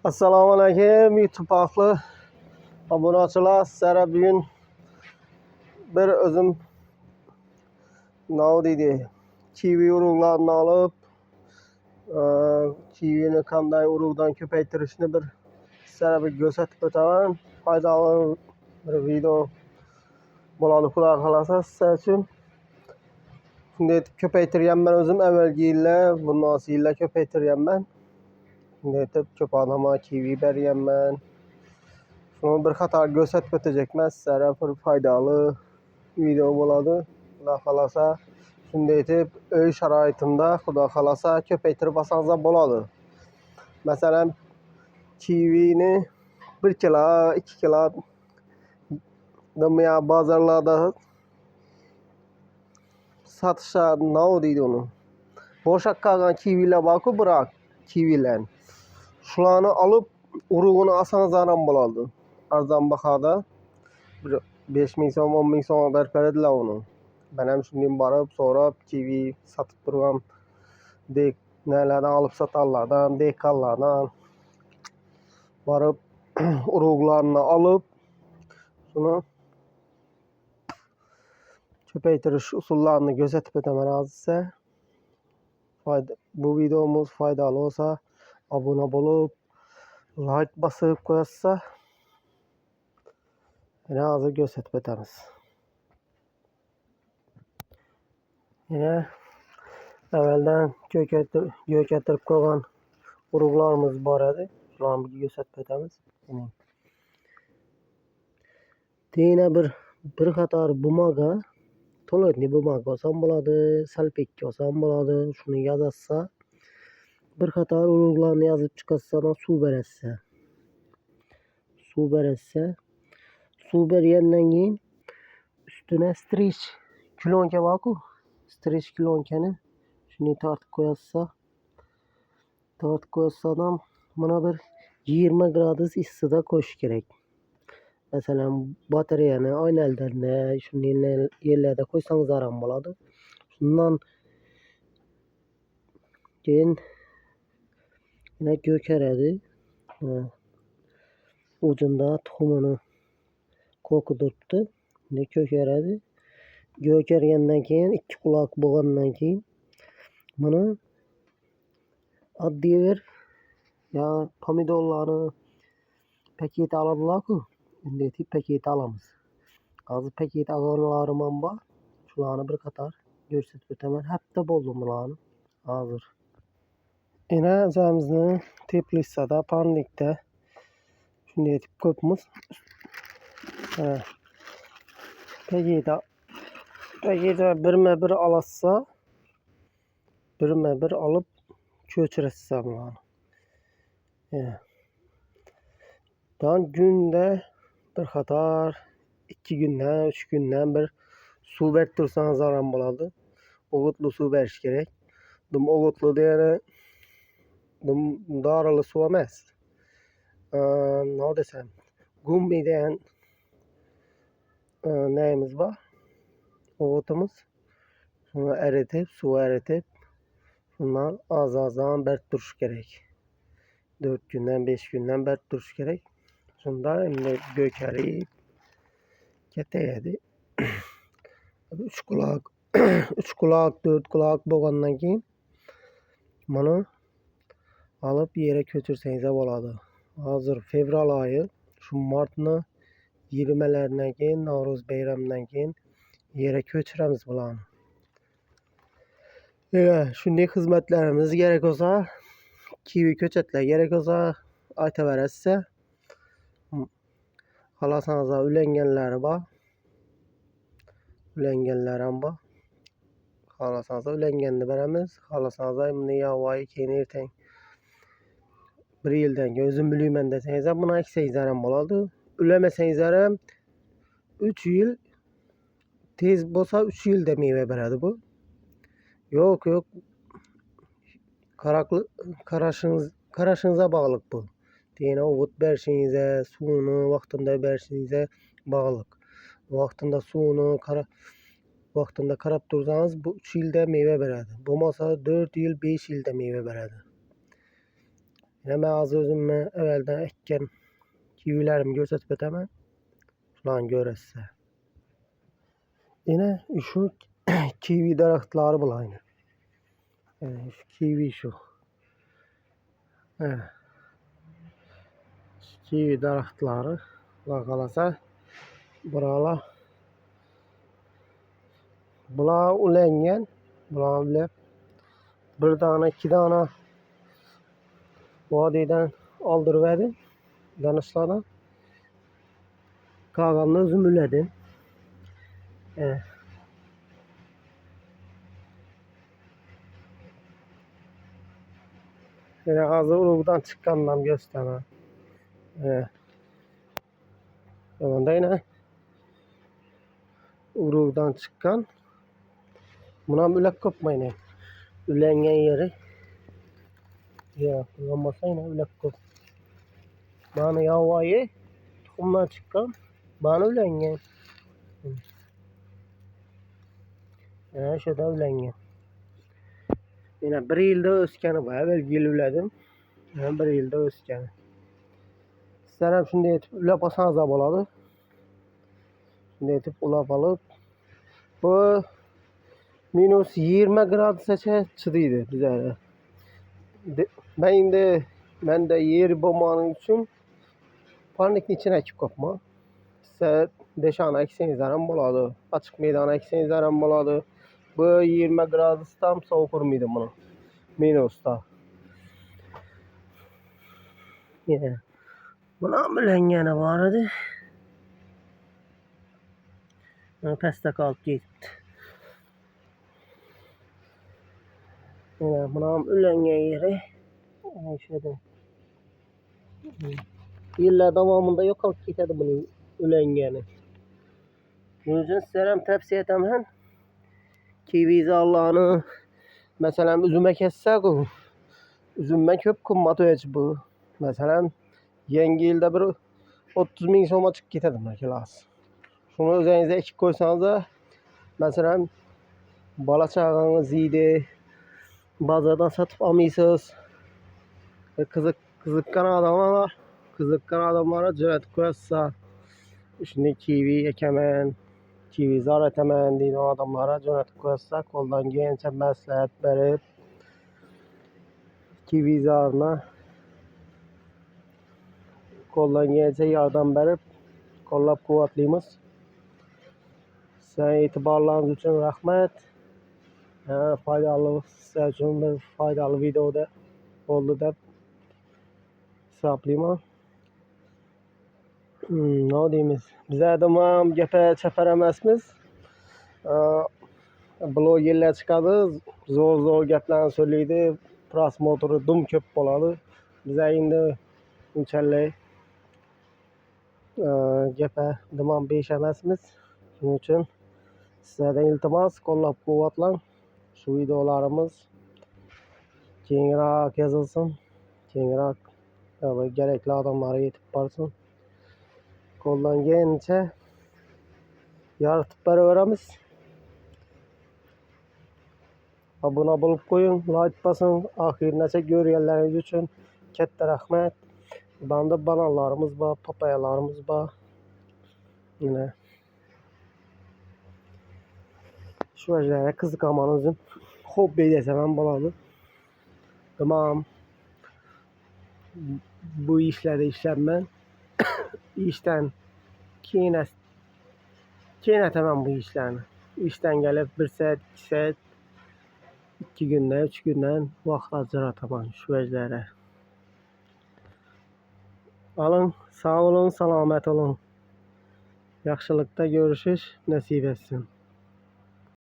Assalamu alaykum YouTube ahli obunachilar. Sizlarga bugun bir özüm nima deydi? Kivi urug'larini olib, kivini qanday urug'dan ko'paytirishni bir sizlarga bir ko'rsatib o'taman. Foydali bir video bo'ladi, xudo xolasa sizlar uchun. Shunday etib ko'paytirganman o'zim avvalgi yillar, bundan yillar ko'paytirganman. Shunday etib ko'p odamga kivi berganman. Şunu bir qator ko'rsatib o'tacakman sizlarga, bir foydali video bo'ladi. Xudo xolasa shunday etib uy sharoitimda xudo xolasa ko'paytirib olsangiz bo'ladi. Masalan, kivini 1 kilo, 2 kilo dumya bozorlarda satışa ne deydi onu? Boşa qalgan kivilar bor-ku, biroq kivilar. Shularni olib urug'ini olsangiz ham bo'ladi. Arzon bahoda 5.000 so'm, 10.000 so'm berib beradilar uni. Ben ham shundan borib so'rab kivi sotib turgan nelardan olib sotarlardan, dehqonlardan borib urug'larni olib shuni ko'paytirish usullarini ko'rsatib o'taman hozir. Bu videomuz foydali olsa abone bo'lib, like bosib qo'yasiz. Yine hozir ko'rsatib o'tamiz. Yine evvelden ko'kartirib qo'ygan urug'larimiz bor edi. Shularni ko'rsatib o'tamiz. Yine bir qator bumaga, to'lotli bumaga olsam bo'ladi, salpetga olsam bo'ladi. Shuni yozasiz. Bir qator urug'larni yozib chiqarsa, suv berasiz. Suv bergandan keyin üstüne streç kilonka bor-ku, streç kilonkani shuni tortib qo'yasiz. Tortib buna bir 20 gradus issida qo'yish kerak. Masalan, batareyani oynaldarni shunday yerlarda qo'ysangiz ham bo'ladi. Shundan keyin yine ko'karadi. Ucunda tuxumini ko'kdiribdi. Yine ko'karadi. Ko'kargandan keyin 2 quloq bo'lgandan keyin buni oddiy bir pomidorlarni paketi oladilar-ku. Bunday etib paket olamiz. Hozir paket olganlarim ham bor. Shularni bir qator ko'rsatib o'taman. Hafta bo'ldi bularni. Hozir yine o'zimizni teplitsada, parnikda shunday etib ko'pmiz. Paketi birma-bir olasiz. Birma-bir olib ko'chirasiz bularni. Günde bir qator 2 günden, 3 günden bir suv berib tursangiz ham bo'ladi. O'g'itli suv berish kerak. O'g'itli degani dorili suv emas. Nima desam, gummi degan neyimiz bor? O'g'itimiz. Shuni eritib, suv eritib, shundan az-azdan berib turish kerak. 4 günden, 5 günden berib turish kerak. Shunda endi ko'karib ketadi. 3 quloq, 4 quloq bo'lgandan keyin buni olib yerga ko'chirsangiz bo'ladi. Hozir fevral oyi, shu martni 20'laridan keyin, Navro'z bayramidan keyin yerga ko'chiramiz bularni. Shunday xizmatlarimiz kerak bo'lsa, kivi ko'chatlar kerak bo'lsa aytaverasiz. Xohlasangiz ulanganlari bor. Ulanganlar ham bor. Xohlasangiz ulanganni beramiz. Xohlasangiz buni yovvoyi keyin ertang 1 yildan keyin o'zim bilmayman desangiz ham buni eksangiz ham bo'ladi. Ulamasangiz ham 3 yil, tez bo'lsa 3 yilda meva beradi bu. Yo'q, qarashingizga bog'liq bu. Yana o't berishingizga, suvni vaqtida berishingizga bog'liq. Vaqtida suvni vaqtida qarab tursangiz bu 3 yilda meva beradi. Bo'lmasa 4 yil, 5 yilda meva beradi. Yine ben az özüm evvelden ekken kivilerimi gösterip ötemem. Şulan göresse. Yine şu kivi darakları bulayım. Yani şu kivi şu. Evet. Kivi darakları kalasa buralar bula ulengen bula ulep bir tane iki tane vadiden aldırıverdim danışlardan kalanını özüm üledim. Evet. Yine ağzı uruğdan çıkandan gösterme. Evet. Onda yine uruğdan çıkan buna ülek kopmayın. Ülengen yeri ya kullanmasa yine ülek kop. Bana yavayı tohumdan çıkan bana ülengen. Yani şurada ülengen. Yine bir yılda öskeni bayağı belgili üledim. Yani bir yılda öskeni. Sizler şimdi etip ülep asanız da boladı. Şimdi etip ulap alıp bu minus 20 grad seçe çıdıydı bize. Ben de yeri bulmanın için panik'in içine ekip kopma. Size deşana eksenizlerim boladı. Açık meydana eksenizlerim boladı. Bu 20 grad tam soğuk mıydı bunu? Minusta. Yeah. Buna bilengene vardı. Peste kalk gitti. Buna ülengen yeri. Şöyle. Yıllar devamında yok alıp gitti bunun ülengeni. Bunun için sizlere tavsiye ederim. Kivi Allah'ını mesela üzüme kessek o. Üzüme köp kummat öğüç bu. Mesela yengi yılda bir 30 bin soma çık gidelim kilas. Şunu üzerinize ekip koysanız da mesela bala çağınız iyiydi. Bazardan satıp almışsınız. Kızıkkan adamlar kızıkkan adamlara cüret koyarsa şimdi kivi ekemen kivi zar etemen deydi o adamlara cüret koyarsa koldan gençe məsləhət verip kivi zarına koldan gençe yardım verip kollap kuvvetliyimiz. Size itibarlarınız için rahmet. Faydalı sizler için bir faydalı videoda oldu da hesaplayayım. Ne diyeyimiz? Bize tamam gepe çeperemezsiniz. Blogerler çıkadı. Zor geplerini söyleydi. Pras motoru dum köp boladı. Bize indi inşallah gepe tamam beşemezsiniz. Bunun için sizlerden iltimas kollap kuvvetlen. Şu videolarımız kengirak yazılsın. Kengirak gerekli adamlara yetip varsın. Koldan gelince yaratıp beraberimiz. Abone bulup koyun, like basın. Ahirinacha görüyenleriniz için katta rahmet. Banda bananlarımız var, papayalarımız var. Yine şu ajlara kızık amanızın hobi desem boladı. Tamam. Bu işlerde işlenmem. İşten kine tamam bu işlerini. İşten gelip 1 saat, 2 saat 2 günden, 3 günden vaxt ajrataman şu ajlara. Alın, sağ olun, salamet olun. Yaxşılıkta görüşüş, nasip etsin.